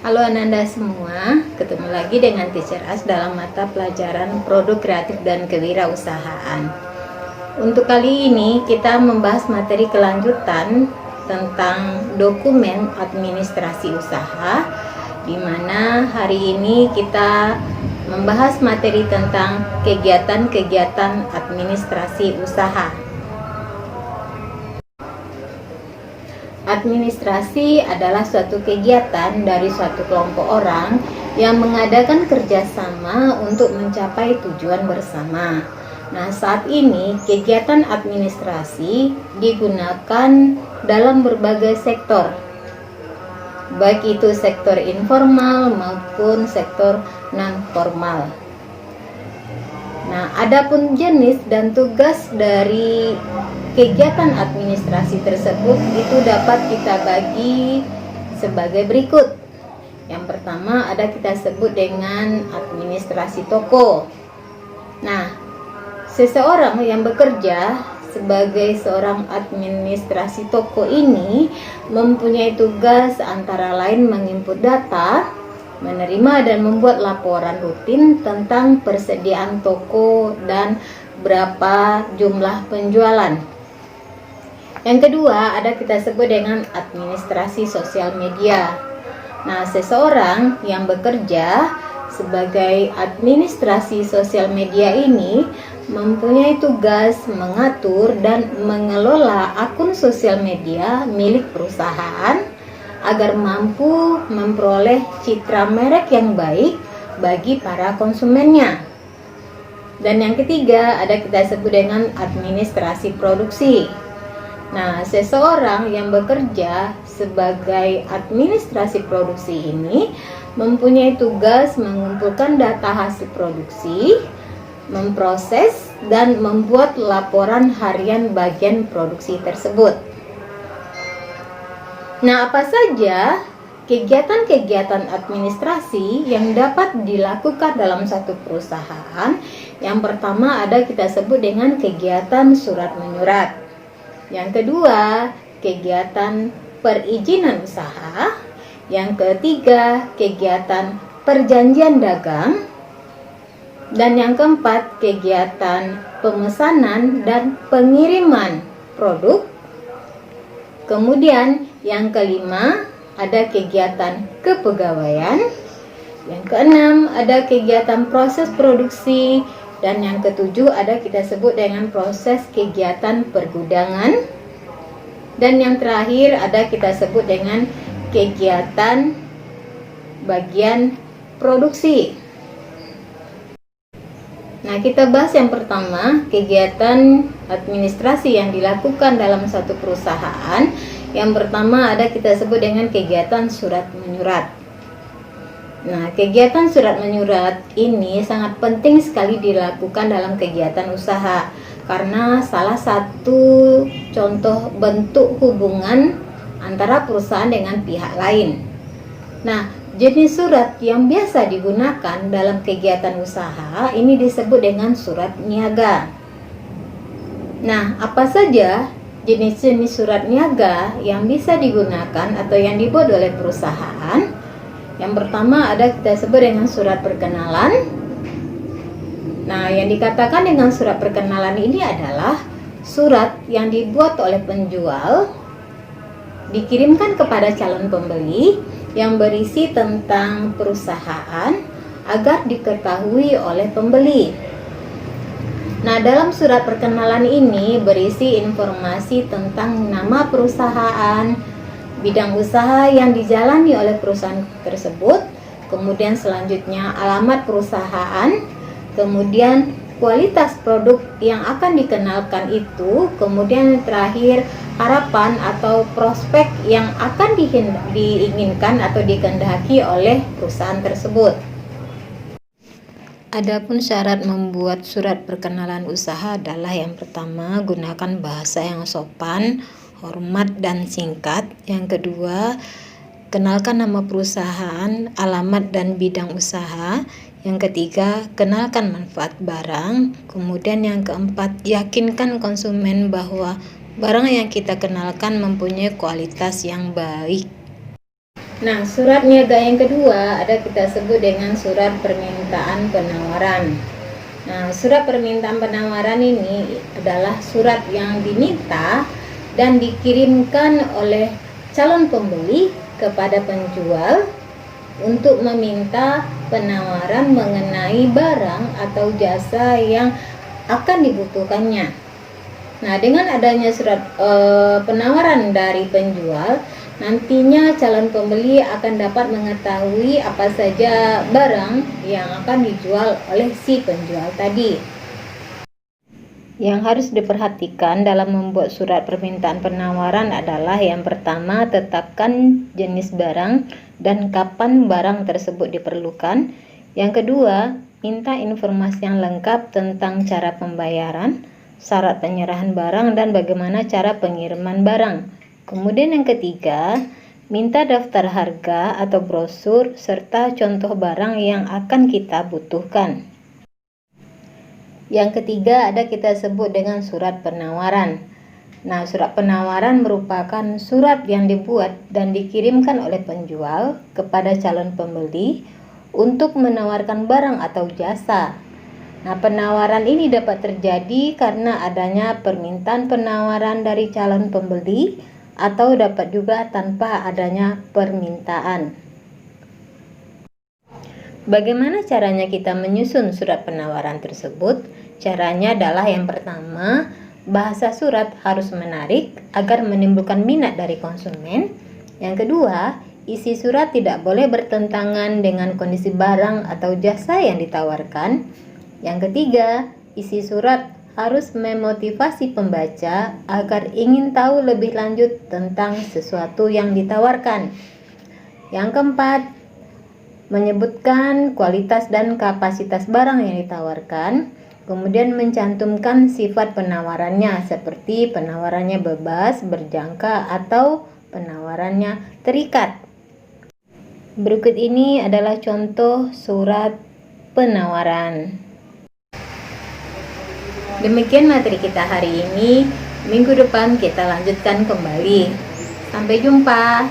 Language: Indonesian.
Halo Ananda semua, ketemu lagi dengan Teacher As dalam mata pelajaran Produk Kreatif dan Kewirausahaan. Untuk kali ini kita membahas materi kelanjutan tentang dokumen administrasi usaha, di mana hari ini kita membahas materi tentang kegiatan-kegiatan administrasi usaha. Administrasi adalah suatu kegiatan dari suatu kelompok orang yang mengadakan kerjasama untuk mencapai tujuan bersama. Nah, saat ini kegiatan administrasi digunakan dalam berbagai sektor, baik itu sektor informal maupun sektor non-formal. Nah, adapun jenis dan tugas dari kegiatan administrasi tersebut itu dapat kita bagi sebagai berikut. Yang pertama kita sebut dengan administrasi toko. Nah, seseorang yang bekerja sebagai seorang administrasi toko ini mempunyai tugas antara lain menginput data, menerima dan membuat laporan rutin tentang persediaan toko dan berapa jumlah penjualan. Yang kedua kita sebut dengan administrasi sosial media. Nah, seseorang yang bekerja sebagai administrasi sosial media ini mempunyai tugas mengatur dan mengelola akun sosial media milik perusahaan agar mampu memperoleh citra merek yang baik bagi para konsumennya. Dan yang ketiga kita sebut dengan administrasi produksi. Nah, seseorang yang bekerja sebagai administrasi produksi ini mempunyai tugas mengumpulkan data hasil produksi, memproses dan membuat laporan harian bagian produksi tersebut. Nah, apa saja kegiatan-kegiatan administrasi yang dapat dilakukan dalam satu perusahaan? Yang pertama kita sebut dengan kegiatan surat menyurat. Yang kedua, kegiatan perizinan usaha. Yang ketiga, kegiatan perjanjian dagang. Dan yang keempat, kegiatan pemesanan dan pengiriman produk. Kemudian yang kelima, ada kegiatan kepegawaian. Yang keenam, ada kegiatan proses produksi. Dan yang ketujuh kita sebut dengan proses kegiatan pergudangan. Dan yang terakhir kita sebut dengan kegiatan bagian produksi. Nah, kita bahas yang pertama, kegiatan administrasi yang dilakukan dalam satu perusahaan. Yang pertama kita sebut dengan kegiatan surat menyurat. Nah, kegiatan surat menyurat ini sangat penting sekali dilakukan dalam kegiatan usaha karena salah satu contoh bentuk hubungan antara perusahaan dengan pihak lain. Nah, jenis surat yang biasa digunakan dalam kegiatan usaha ini disebut dengan surat niaga. Nah, apa saja jenis-jenis surat niaga yang bisa digunakan atau yang dibuat oleh perusahaan? Yang pertama kita sebut dengan surat perkenalan. Nah, yang dikatakan dengan surat perkenalan ini adalah surat yang dibuat oleh penjual dikirimkan kepada calon pembeli yang berisi tentang perusahaan agar diketahui oleh pembeli. Nah, dalam surat perkenalan ini berisi informasi tentang nama perusahaan, bidang usaha yang dijalani oleh perusahaan tersebut, kemudian selanjutnya alamat perusahaan, kemudian kualitas produk yang akan dikenalkan itu, kemudian terakhir harapan atau prospek yang akan diinginkan atau dikehendaki oleh perusahaan tersebut. Adapun syarat membuat surat perkenalan usaha adalah yang pertama, gunakan bahasa yang sopan, hormat dan singkat. Yang kedua, kenalkan nama perusahaan, alamat dan bidang usaha. Yang ketiga, kenalkan manfaat barang. Kemudian yang keempat, yakinkan konsumen bahwa barang yang kita kenalkan mempunyai kualitas yang baik. Nah, surat niaga yang kedua ada kita sebut dengan surat permintaan penawaran. Nah, surat permintaan penawaran ini adalah surat yang diminta dan dikirimkan oleh calon pembeli kepada penjual untuk meminta penawaran mengenai barang atau jasa yang akan dibutuhkannya. Nah, dengan adanya surat penawaran dari penjual, nantinya calon pembeli akan dapat mengetahui apa saja barang yang akan dijual oleh si penjual tadi. Yang harus diperhatikan dalam membuat surat permintaan penawaran adalah yang pertama, tetapkan jenis barang dan kapan barang tersebut diperlukan. Yang kedua, minta informasi yang lengkap tentang cara pembayaran, syarat penyerahan barang, dan bagaimana cara pengiriman barang. Kemudian yang ketiga, minta daftar harga atau brosur serta contoh barang yang akan kita butuhkan. Yang ketiga ada kita sebut dengan surat penawaran. Nah, surat penawaran merupakan surat yang dibuat dan dikirimkan oleh penjual kepada calon pembeli untuk menawarkan barang atau jasa. Nah, penawaran ini dapat terjadi karena adanya permintaan penawaran dari calon pembeli atau dapat juga tanpa adanya permintaan. Bagaimana caranya kita menyusun surat penawaran tersebut? Caranya adalah yang pertama, bahasa surat harus menarik agar menimbulkan minat dari konsumen. Yang kedua, isi surat tidak boleh bertentangan dengan kondisi barang atau jasa yang ditawarkan. Yang ketiga, isi surat harus memotivasi pembaca agar ingin tahu lebih lanjut tentang sesuatu yang ditawarkan. Yang keempat, menyebutkan kualitas dan kapasitas barang yang ditawarkan, kemudian mencantumkan sifat penawarannya seperti penawarannya bebas, berjangka, atau penawarannya terikat. Berikut ini adalah contoh surat penawaran. Demikian materi kita hari ini. Minggu depan kita lanjutkan kembali. Sampai jumpa.